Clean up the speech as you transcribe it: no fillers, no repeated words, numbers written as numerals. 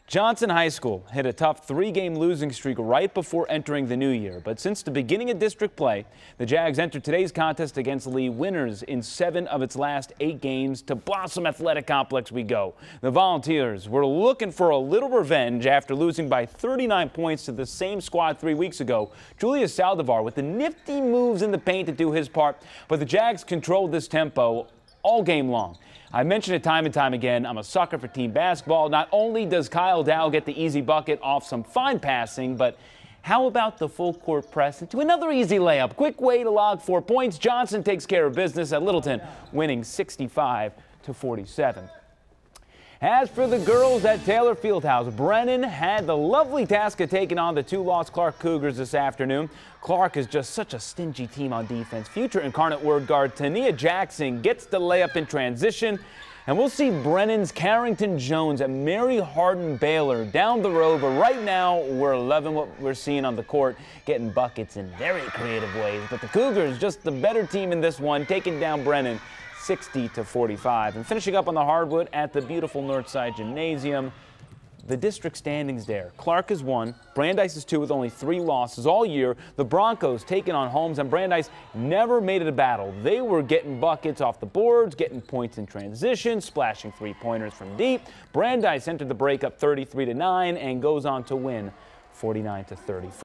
Johnson High School hit a tough three-game losing streak right before entering the new year. But since the beginning of district play, the Jags entered today's contest against Lee winners in 7 of its last 8 games. To Blossom Athletic Complex we go. The Volunteers were looking for a little revenge after losing by 39 points to the same squad 3 weeks ago. Julius Saldivar with the nifty moves in the paint to do his part, but the Jags controlled this tempo all game long. I mentioned it time and time again, I'm a sucker for team basketball. Not only does Kyle Dow get the easy bucket off some fine passing, but how about the full court press into another easy layup? Quick way to log 4 points. Johnson takes care of business at Littleton, winning 65-47. As for the girls at Taylor Fieldhouse, Brennan had the lovely task of taking on the 2-loss Clark Cougars this afternoon. Clark is just such a stingy team on defense. Future Incarnate Word guard Tania Jackson gets the layup in transition. And we'll see Brennan's Carrington Jones at Mary Hardin Baylor down the road. But right now, we're loving what we're seeing on the court, getting buckets in very creative ways. But the Cougars, just the better team in this one, taking down Brennan 60-45. And finishing up on the hardwood at the beautiful Northside Gymnasium, the district standings there. Clark is 1, Brandeis is 2 with only 3 losses all year. The Broncos taking on Holmes, and Brandeis never made it a battle. They were getting buckets off the boards, getting points in transition, splashing 3-pointers from deep. Brandeis entered the break up 33-9 and goes on to win 49-34.